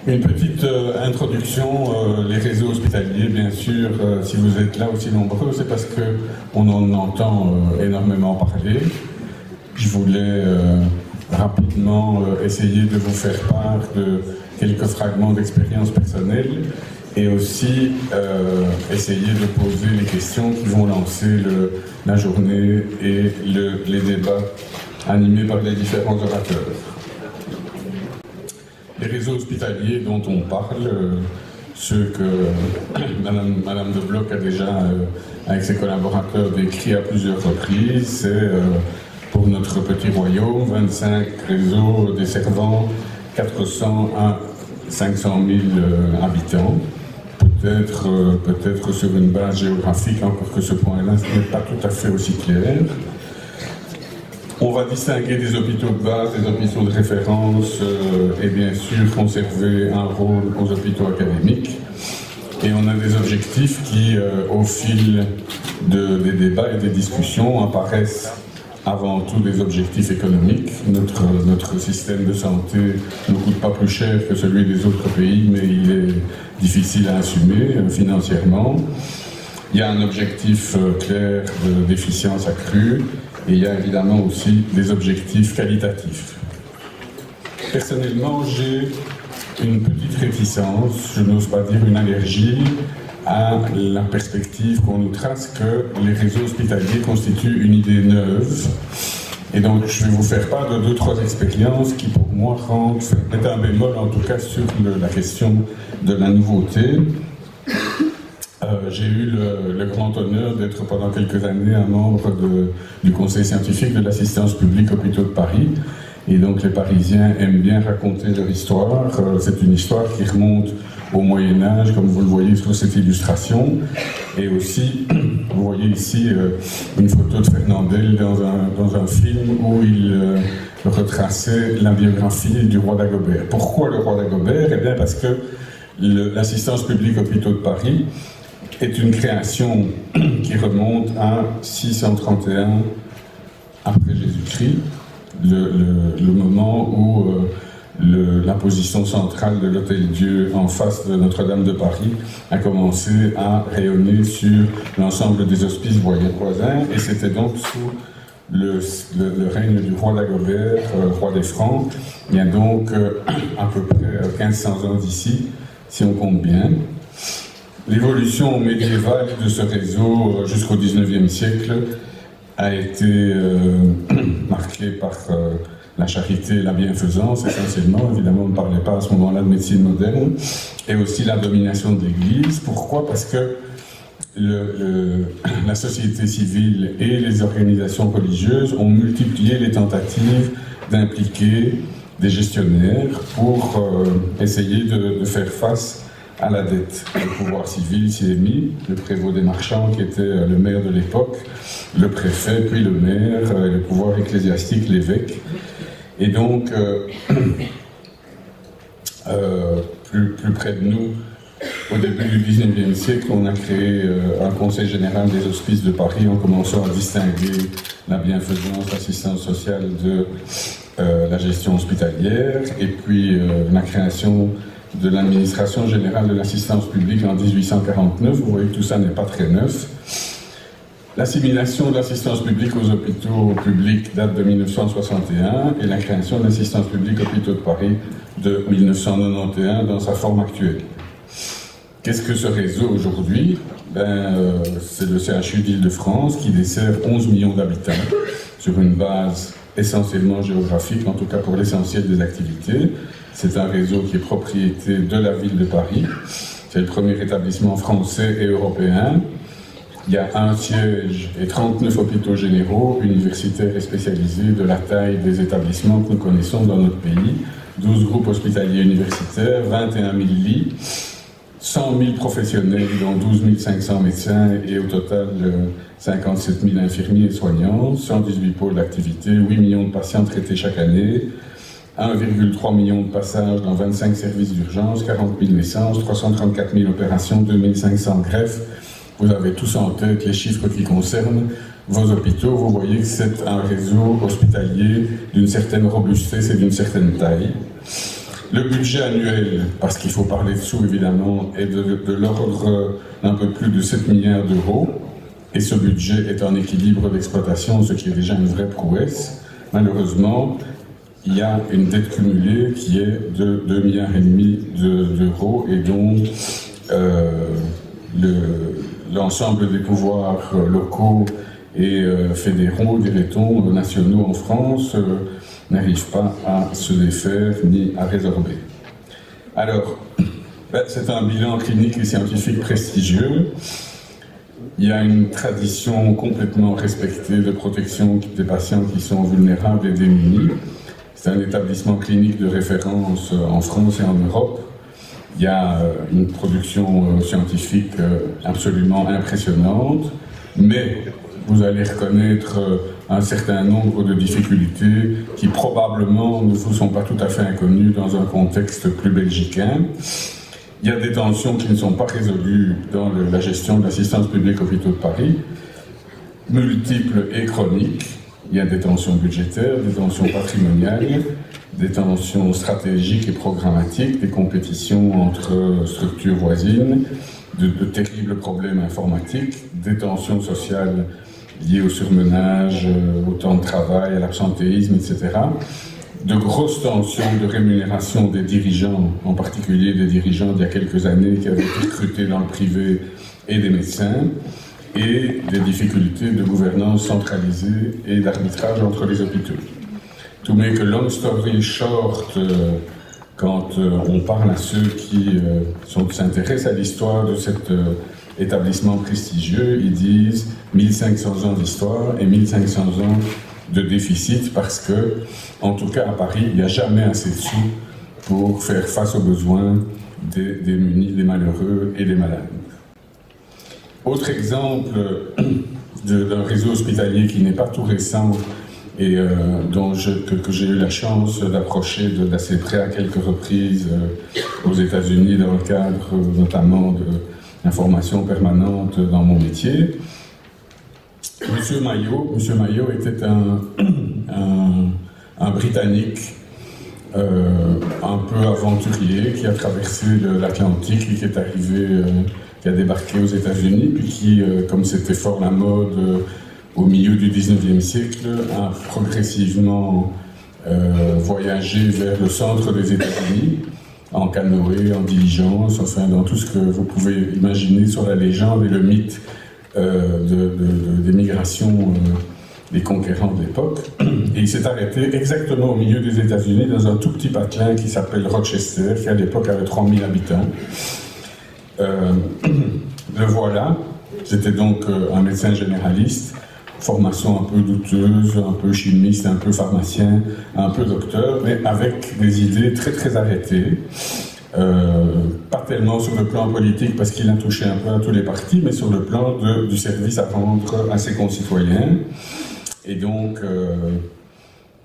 Une petite introduction, les réseaux hospitaliers, bien sûr, si vous êtes là aussi nombreux, c'est parce qu'on en entend énormément parler. Je voulais rapidement essayer de vous faire part de quelques fragments d'expérience personnelle et aussi essayer de poser les questions qui vont lancer la journée et les débats animés par les différents orateurs. Les réseaux hospitaliers dont on parle, ceux que Madame de Bloch a déjà, avec ses collaborateurs, décrits à plusieurs reprises, c'est pour notre petit royaume, 25 réseaux desservant 400 à 500 000 habitants. Peut-être sur une base géographique, encore que ce point-là n'est pas tout à fait aussi clair. On va distinguer des hôpitaux de base, des hôpitaux de référence et bien sûr conserver un rôle aux hôpitaux académiques. Et on a des objectifs qui, au fil des débats et des discussions, apparaissent avant tout des objectifs économiques. Notre système de santé ne coûte pas plus cher que celui des autres pays, mais il est difficile à assumer financièrement. Il y a un objectif clair d'efficience accrue. Et il y a évidemment aussi des objectifs qualitatifs. Personnellement, j'ai une petite réticence, je n'ose pas dire une allergie, à la perspective qu'on nous trace que les réseaux hospitaliers constituent une idée neuve. Et donc, je vais vous faire part de 2-3 expériences qui, pour moi, mettent un bémol, en tout cas, sur la question de la nouveauté. J'ai eu le grand honneur d'être pendant quelques années un membre du conseil scientifique de l'assistance publique hôpitaux de Paris. Et donc les Parisiens aiment bien raconter leur histoire. C'est une histoire qui remonte au Moyen-Âge, comme vous le voyez sur cette illustration. Et aussi, vous voyez ici une photo de Fernandel dans un film où il retraçait la biographie du roi d'Agobert. Pourquoi le roi d'Agobert? Eh bien parce que l'assistance publique hôpitaux de Paris est une création qui remonte à 631 après Jésus-Christ, le moment où la position centrale de l'Hôtel-Dieu en face de Notre-Dame de Paris a commencé à rayonner sur l'ensemble des hospices voisins, et c'était donc sous le règne du roi d'Agobert, roi des Francs, il y a donc à peu près 1500 ans d'ici, si on compte bien. L'évolution médiévale de ce réseau jusqu'au XIXe siècle a été marquée par la charité et la bienfaisance essentiellement. Évidemment, on ne parlait pas à ce moment-là de médecine moderne. Et aussi la domination de l'Église. Pourquoi? Parce que la société civile et les organisations religieuses ont multiplié les tentatives d'impliquer des gestionnaires pour essayer de faire face à la dette. Le pouvoir civil s'y est mis, le prévôt des marchands qui était le maire de l'époque, le préfet, puis le maire, le pouvoir ecclésiastique, l'évêque. Et donc, plus près de nous, au début du XIXe siècle, on a créé un conseil général des hospices de Paris en commençant à distinguer la bienfaisance, l'assistance sociale de la gestion hospitalière, et puis la création de l'administration générale de l'assistance publique en 1849. Vous voyez que tout ça n'est pas très neuf. L'assimilation de l'assistance publique aux hôpitaux publics date de 1961 et la création de l'assistance publique hôpitaux de Paris de 1991 dans sa forme actuelle. Qu'est-ce que ce réseau aujourd'hui? C'est le CHU d'Île-de-France qui dessert 11 millions d'habitants sur une base essentiellement géographique, en tout cas pour l'essentiel des activités. C'est un réseau qui est propriété de la ville de Paris. C'est le premier établissement français et européen. Il y a un siège et 39 hôpitaux généraux, universitaires et spécialisés de la taille des établissements que nous connaissons dans notre pays. 12 groupes hospitaliers universitaires, 21 000 lits, 100 000 professionnels, dont 12 500 médecins et au total 57 000 infirmiers et soignants, 118 pôles d'activité, 8 millions de patients traités chaque année, 1,3 million de passages dans 25 services d'urgence, 40 000 naissances, 334 000 opérations, 2 500 greffes. Vous avez tous en tête les chiffres qui concernent vos hôpitaux. Vous voyez que c'est un réseau hospitalier d'une certaine robustesse et d'une certaine taille. Le budget annuel, parce qu'il faut parler de sous évidemment, est de l'ordre d'un peu plus de 7 milliards d'euros. Et ce budget est en équilibre d'exploitation, ce qui est déjà une vraie prouesse. Malheureusement, il y a une dette cumulée qui est de 2,5 milliards d'euros et dont l'ensemble des pouvoirs locaux et fédéraux, dirait-on, nationaux en France, n'arrivent pas à se défaire ni à résorber. Alors, c'est un bilan clinique et scientifique prestigieux. Il y a une tradition complètement respectée de protection des patients qui sont vulnérables et démunis. C'est un établissement clinique de référence en France et en Europe. Il y a une production scientifique absolument impressionnante, mais vous allez reconnaître un certain nombre de difficultés qui probablement ne vous sont pas tout à fait inconnues dans un contexte plus belgicain. Il y a des tensions qui ne sont pas résolues dans la gestion de l'assistance publique hôpitaux de Paris, multiples et chroniques. Il y a des tensions budgétaires, des tensions patrimoniales, des tensions stratégiques et programmatiques, des compétitions entre structures voisines, de terribles problèmes informatiques, des tensions sociales liées au surmenage, au temps de travail, à l'absentéisme, etc. De grosses tensions de rémunération des dirigeants, en particulier des dirigeants d'il y a quelques années qui avaient été recrutés dans le privé, et des médecins, et des difficultés de gouvernance centralisée et d'arbitrage entre les hôpitaux. To make a long story short, quand on parle à ceux qui s'intéressent à l'histoire de cet établissement prestigieux, ils disent 1500 ans d'histoire et 1500 ans de déficit parce que, en tout cas à Paris, il n'y a jamais assez de sous pour faire face aux besoins des démunis, des malheureux et des malades. Autre exemple d'un réseau hospitalier qui n'est pas tout récent et que j'ai eu la chance d'approcher d'assez près à quelques reprises aux États-Unis dans le cadre notamment d'informations permanentes dans mon métier. Monsieur Mayo était un Britannique un peu aventurier qui a traversé l'Atlantique et qui est arrivé, qui a débarqué aux États-Unis, puis qui, comme c'était fort la mode au milieu du 19e siècle, a progressivement voyagé vers le centre des États-Unis, en canoë, en diligence, enfin dans tout ce que vous pouvez imaginer sur la légende et le mythe des migrations des conquérants de l'époque. Et il s'est arrêté exactement au milieu des États-Unis, dans un tout petit patelin qui s'appelle Rochester, qui à l'époque avait 3000 habitants. Le voilà, c'était donc un médecin généraliste, formation un peu douteuse, un peu chimiste, un peu pharmacien, un peu docteur, mais avec des idées très très arrêtées. Pas tellement sur le plan politique parce qu'il a touché un peu à tous les partis, mais sur le plan du service à rendre à ses concitoyens. Et donc,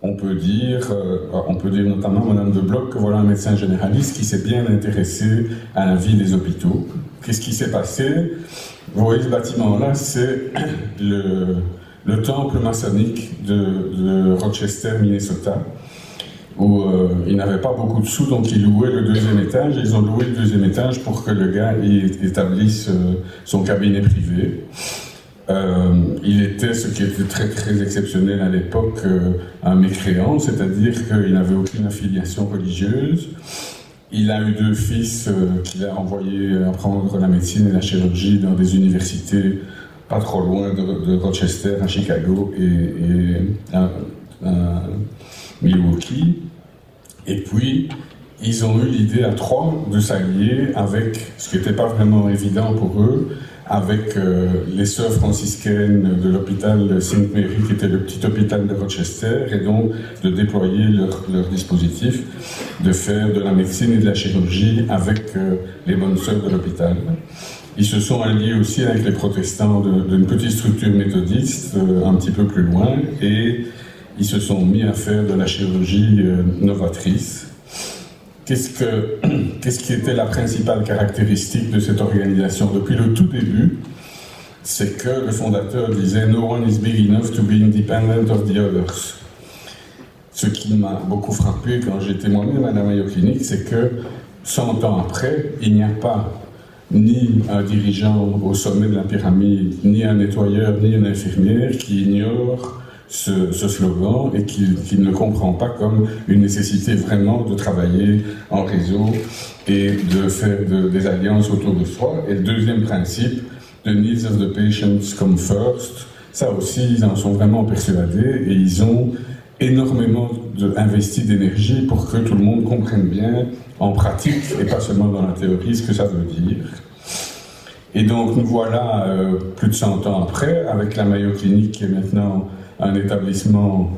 on peut dire notamment Madame de Bloch que voilà un médecin généraliste qui s'est bien intéressé à la vie des hôpitaux. Qu'est-ce qui s'est passé? Vous voyez ce bâtiment-là, c'est le temple maçonnique de Rochester, Minnesota, où ils n'avaient pas beaucoup de sous, donc ils louaient le deuxième étage. Ils ont loué le deuxième étage pour que le gars établisse son cabinet privé. Il était, ce qui était très très exceptionnel à l'époque, un mécréant, c'est-à-dire qu'il n'avait aucune affiliation religieuse. Il a eu 2 fils qu'il a envoyés apprendre la médecine et la chirurgie dans des universités pas trop loin de Rochester, à Chicago et à Milwaukee. Et puis, ils ont eu l'idée à 3 de s'allier avec, ce qui n'était pas vraiment évident pour eux, avec les sœurs franciscaines de l'hôpital Saint Mary, qui était le petit hôpital de Rochester, et donc de déployer leur dispositif, de faire de la médecine et de la chirurgie avec les bonnes sœurs de l'hôpital. Ils se sont alliés aussi avec les protestants d'une petite structure méthodiste, un petit peu plus loin, et ils se sont mis à faire de la chirurgie novatrice. Qu'est-ce qui était la principale caractéristique de cette organisation? Depuis le tout début, c'est que le fondateur disait « No one is big enough to be independent of the others ». ce qui m'a beaucoup frappé quand j'étais moi-même à la Mayo Clinic, c'est que 100 ans après, il n'y a pas ni un dirigeant au sommet de la pyramide, ni un nettoyeur, ni une infirmière qui ignore ce slogan et qui ne comprend pas comme une nécessité vraiment de travailler en réseau et de faire des alliances autour de soi. Et le deuxième principe, the needs of the patients come first, ça aussi, ils en sont vraiment persuadés et ils ont énormément investi d'énergie pour que tout le monde comprenne bien en pratique et pas seulement dans la théorie ce que ça veut dire. Et donc nous voilà plus de 100 ans après avec la Mayo Clinic qui est maintenant un établissement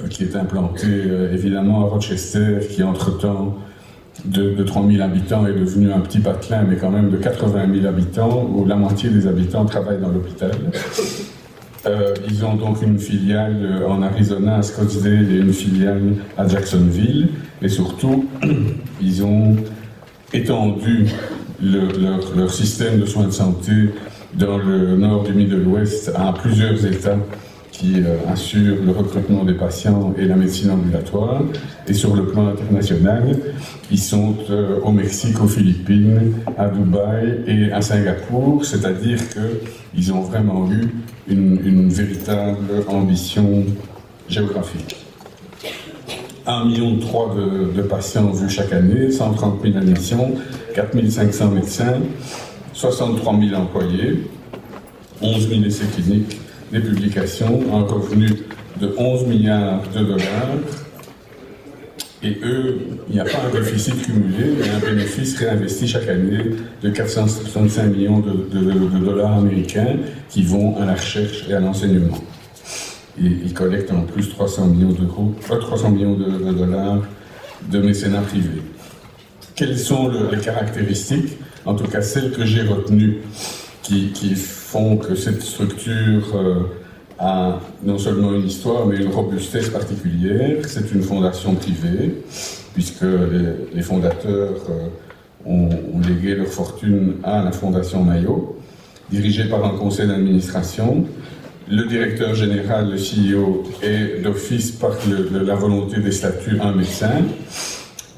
qui est implanté évidemment à Rochester, qui entre-temps de 3000 habitants est devenu un petit patelin, mais quand même de 80 000 habitants, où la moitié des habitants travaillent dans l'hôpital. Ils ont donc une filiale en Arizona, à Scottsdale, et une filiale à Jacksonville. Et surtout, ils ont étendu leur système de soins de santé dans le nord du Middle West à plusieurs États qui assurent le recrutement des patients et la médecine ambulatoire. Et sur le plan international, ils sont au Mexique, aux Philippines, à Dubaï et à Singapour, c'est-à-dire qu'ils ont vraiment eu une véritable ambition géographique. 1,3 million de patients vus chaque année, 130 000 admissions, 4 500 médecins, 63 000 employés, 11 000 essais cliniques, des publications, un revenu de 11 milliards de dollars. Et eux, il n'y a pas un déficit cumulé, mais un bénéfice réinvesti chaque année de 465 millions de dollars américains qui vont à la recherche et à l'enseignement. Et ils collectent en plus 300 millions de dollars de mécénat privé. Quelles sont les caractéristiques, en tout cas celles que j'ai retenues, qui font que cette structure a non seulement une histoire, mais une robustesse particulière? C'est une fondation privée, puisque les fondateurs ont légué leur fortune à la Fondation Mayo, dirigée par un conseil d'administration. Le directeur général, le CEO, est d'office par la volonté des statuts un médecin.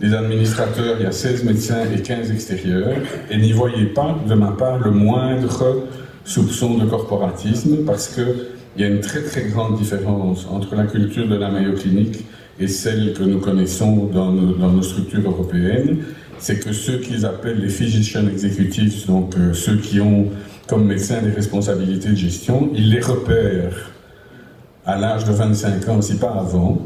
Les administrateurs, il y a 16 médecins et 15 extérieurs. Et n'y voyez pas, de ma part, le moindre soupçon de corporatisme, parce qu'il y a une très très grande différence entre la culture de la Mayo Clinic et celle que nous connaissons dans nos structures européennes. C'est que ceux qu'ils appellent les physician executives, donc ceux qui ont comme médecins des responsabilités de gestion, ils les repèrent à l'âge de 25 ans, si pas avant.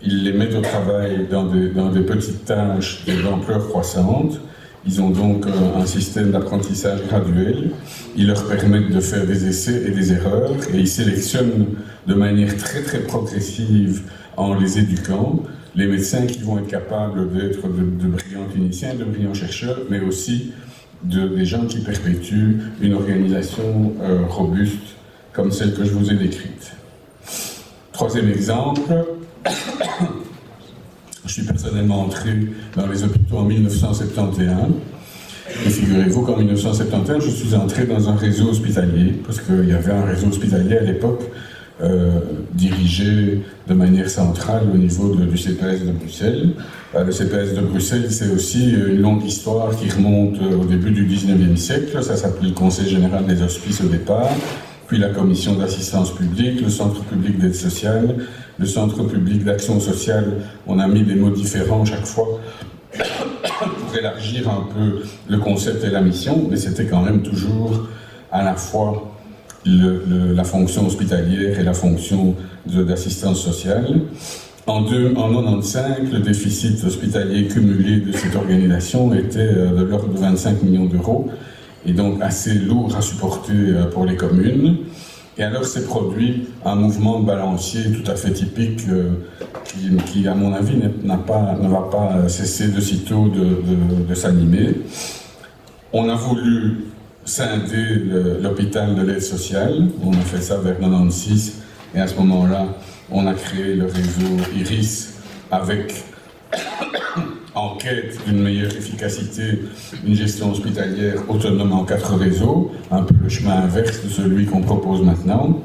Ils les mettent au travail dans des petites tâches d'ampleur croissante. Ils ont donc un système d'apprentissage graduel. Ils leur permettent de faire des essais et des erreurs et ils sélectionnent de manière très très progressive en les éduquant les médecins qui vont être capables d'être de brillants cliniciens, de brillants chercheurs, mais aussi des gens qui perpétuent une organisation robuste comme celle que je vous ai décrite. Troisième exemple, je suis personnellement entré dans les hôpitaux en 1971 et figurez-vous qu'en 1971 je suis entré dans un réseau hospitalier parce qu'il y avait un réseau hospitalier à l'époque dirigé de manière centrale au niveau du CPS de Bruxelles. Le CPS de Bruxelles, c'est aussi une longue histoire qui remonte au début du 19e siècle. Ça s'appelait le Conseil général des hospices au départ, puis la Commission d'assistance publique, le Centre public d'aide sociale, le Centre public d'action sociale. On a mis des mots différents chaque fois pour élargir un peu le concept et la mission, mais c'était quand même toujours à la fois la fonction hospitalière et la fonction d'assistance sociale. En 1995, le déficit hospitalier cumulé de cette organisation était de l'ordre de 25 millions d'euros, et donc assez lourd à supporter pour les communes. Et alors s'est produit un mouvement de balancier tout à fait typique qui à mon avis, ne va pas cesser de sitôt de s'animer. On a voulu scinder l'hôpital de l'aide sociale, on a fait ça vers 1996, et à ce moment-là, on a créé le réseau IRIS avec en quête d'une meilleure efficacité, une gestion hospitalière autonome en 4 réseaux, un peu le chemin inverse de celui qu'on propose maintenant.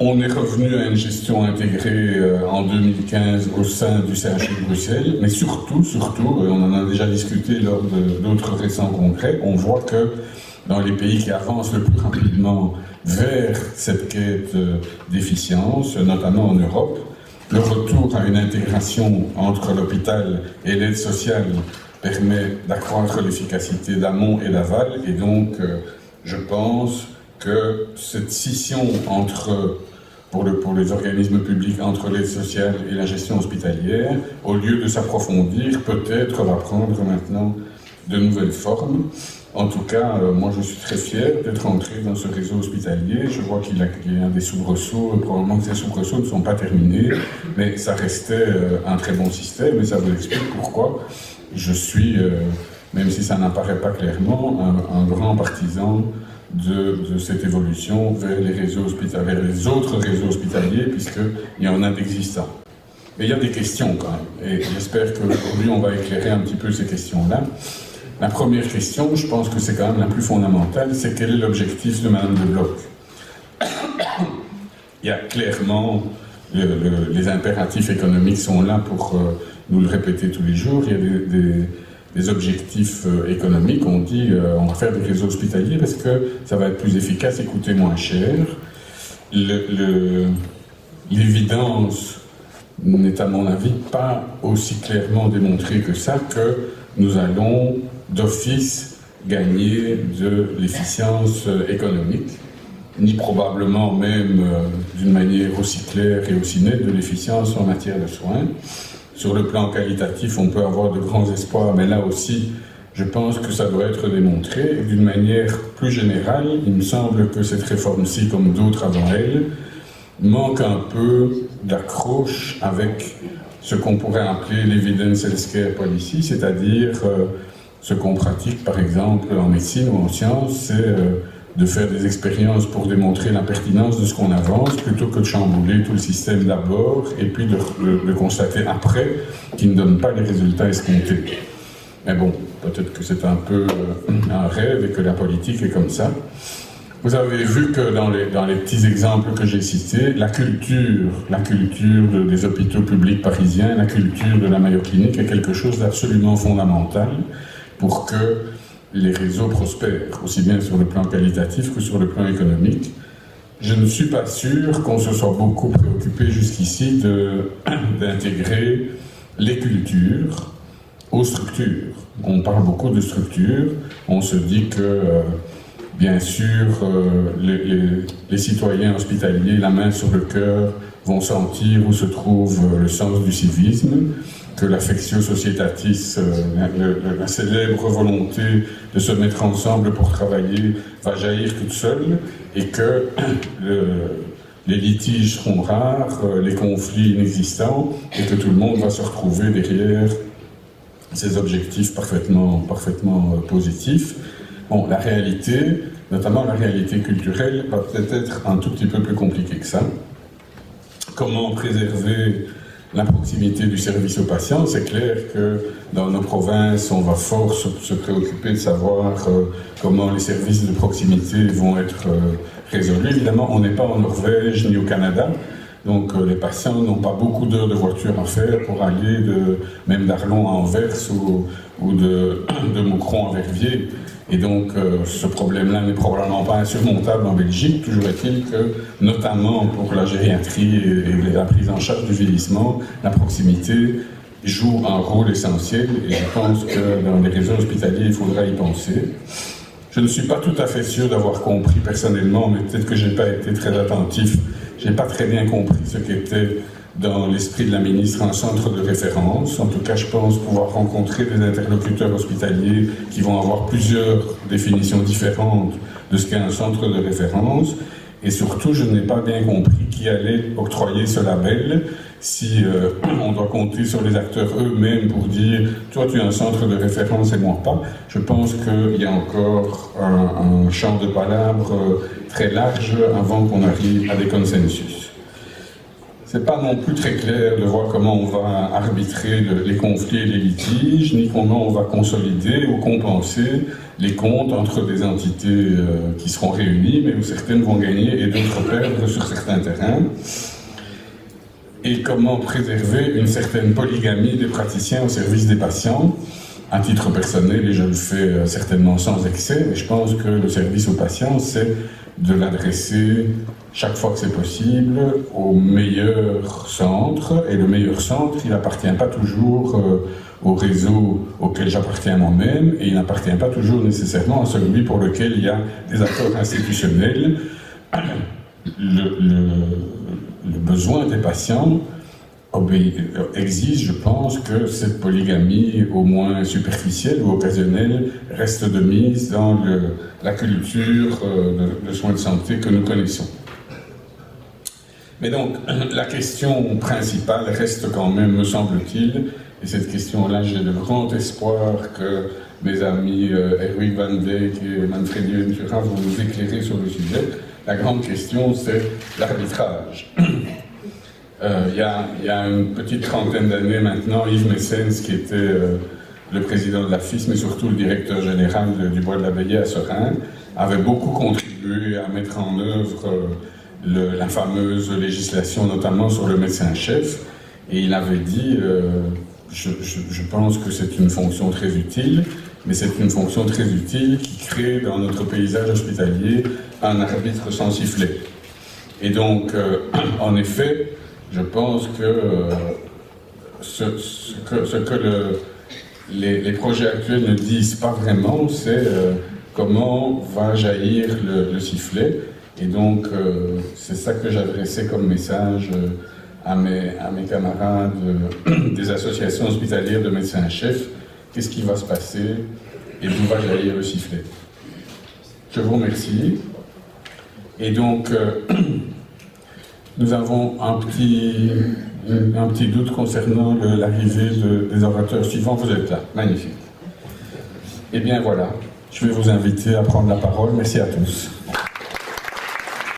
On est revenu à une gestion intégrée en 2015 au sein du CHU de Bruxelles, mais surtout, on en a déjà discuté lors d'autres récents congrès, on voit que dans les pays qui avancent le plus rapidement vers cette quête d'efficience, notamment en Europe, le retour à une intégration entre l'hôpital et l'aide sociale permet d'accroître l'efficacité d'amont et d'aval, et donc je pense que cette scission pour les organismes publics entre l'aide sociale et la gestion hospitalière, au lieu de s'approfondir, peut-être va prendre maintenant de nouvelles formes. En tout cas, moi je suis très fier d'être entré dans ce réseau hospitalier. Je vois qu'il y a des soubresauts, probablement que ces soubresauts ne sont pas terminés, mais ça restait un très bon système, et ça vous explique pourquoi je suis, même si ça n'apparaît pas clairement, un grand partisan de cette évolution vers les réseaux hospitaliers, vers les autres réseaux hospitaliers, puisqu'il y en a d'existants. Mais il y a des questions quand même, et j'espère qu'aujourd'hui on va éclairer un petit peu ces questions-là. La première question, je pense que c'est quand même la plus fondamentale, c'est quel est l'objectif de Madame de Bloch? Il y a clairement, les impératifs économiques sont là pour nous le répéter tous les jours. Il y a des objectifs économiques. On dit on va faire des réseaux hospitaliers parce que ça va être plus efficace et coûter moins cher. L'évidence n'est à mon avis pas aussi clairement démontrée que ça, que nous allons d'office gagner de l'efficience économique, ni probablement même d'une manière aussi claire et aussi nette de l'efficience en matière de soins. Sur le plan qualitatif, on peut avoir de grands espoirs, mais là aussi, je pense que ça doit être démontré. Et d'une manière plus générale, il me semble que cette réforme-ci, comme d'autres avant elle, manque un peu d'accroche avec ce qu'on pourrait appeler l'evidence healthcare policy, c'est-à-dire ce qu'on pratique par exemple en médecine ou en sciences, c'est de faire des expériences pour démontrer la pertinence de ce qu'on avance, plutôt que de chambouler tout le système d'abord et puis de constater après qu'il ne donne pas les résultats escomptés. Mais bon, peut-être que c'est un peu un rêve et que la politique est comme ça. Vous avez vu que dans les petits exemples que j'ai cités, la culture des hôpitaux publics parisiens, la culture de la Mayo Clinique est quelque chose d'absolument fondamental pour que les réseaux prospèrent, aussi bien sur le plan qualitatif que sur le plan économique. Je ne suis pas sûr qu'on se soit beaucoup préoccupé jusqu'ici d'intégrer les cultures aux structures. On parle beaucoup de structures, on se dit que, bien sûr, les citoyens hospitaliers, la main sur le cœur, vont sentir où se trouve le sens du civisme, que l'affectio societatis, la célèbre volonté de se mettre ensemble pour travailler, va jaillir toute seule, et que les litiges seront rares, les conflits inexistants, et que tout le monde va se retrouver derrière ces objectifs parfaitement positifs. Bon, la réalité, notamment la réalité culturelle, va peut-être être un tout petit peu plus compliquée que ça. Comment préserver la proximité du service aux patients? C'est clair que dans nos provinces, on va fort se préoccuper de savoir comment les services de proximité vont être résolus. Évidemment, on n'est pas en Norvège ni au Canada, donc les patients n'ont pas beaucoup d'heures de voiture à faire pour aller même d'Arlon à Anvers ou de Moucron à Verviers. Et donc, ce problème-là n'est probablement pas insurmontable en Belgique. Toujours est-il que, notamment pour la gériatrie et la prise en charge du vieillissement, la proximité joue un rôle essentiel. Et je pense que dans les réseaux hospitaliers, il faudra y penser. Je ne suis pas tout à fait sûr d'avoir compris personnellement, mais peut-être que je n'ai pas été très attentif. Je n'ai pas très bien compris ce qu'était dans l'esprit de la ministre un centre de référence. En tout cas, je pense pouvoir rencontrer des interlocuteurs hospitaliers qui vont avoir plusieurs définitions différentes de ce qu'est un centre de référence. Et surtout, je n'ai pas bien compris qui allait octroyer ce label, si on doit compter sur les acteurs eux-mêmes pour dire « toi, tu es un centre de référence et moi pas ». Je pense qu'il y a encore un champ de palabres très large avant qu'on arrive à des consensus. c'est pas non plus très clair de voir comment on va arbitrer les conflits et les litiges, ni comment on va consolider ou compenser les comptes entre des entités qui seront réunies, mais où certaines vont gagner et d'autres perdre sur certains terrains. Et comment préserver une certaine polygamie des praticiens au service des patients. À titre personnel, et je le fais certainement sans excès, mais je pense que le service aux patients, c'est de l'adresser chaque fois que c'est possible au meilleur centre. Et le meilleur centre, il n'appartient pas toujours au réseau auquel j'appartiens moi-même, et il n'appartient pas toujours nécessairement à celui pour lequel il y a des accords institutionnels. Le besoin des patients exige, je pense, que cette polygamie, au moins superficielle ou occasionnelle, reste de mise dans la culture de soins de santé que nous connaissons. Mais donc, la question principale reste quand même, me semble-t-il, et cette question-là, j'ai de grand espoir que mes amis Erwin van Dijk et Manfred Ventura vont nous éclairer sur le sujet. La grande question, c'est l'arbitrage. Il y a une petite trentaine d'années maintenant, Yves Messens, qui était le président de la FIS, mais surtout le directeur général du Bois de l'Abbaye à Serein, avait beaucoup contribué à mettre en œuvre la fameuse législation, notamment sur le médecin-chef, et il avait dit je pense que c'est une fonction très utile, mais c'est une fonction très utile qui crée dans notre paysage hospitalier un arbitre sans sifflet. Et donc, en effet, je pense que ce que les projets actuels ne disent pas vraiment, c'est comment va jaillir le sifflet. Et donc, c'est ça que j'adressais comme message à mes camarades des associations hospitalières de médecins-chefs. Qu'est-ce qui va se passer et d'où va jaillir le sifflet? Je vous remercie. Et donc, nous avons un petit doute concernant l'arrivée des orateurs suivants. Vous êtes là, magnifique. Eh bien voilà, je vais vous inviter à prendre la parole. Merci à tous.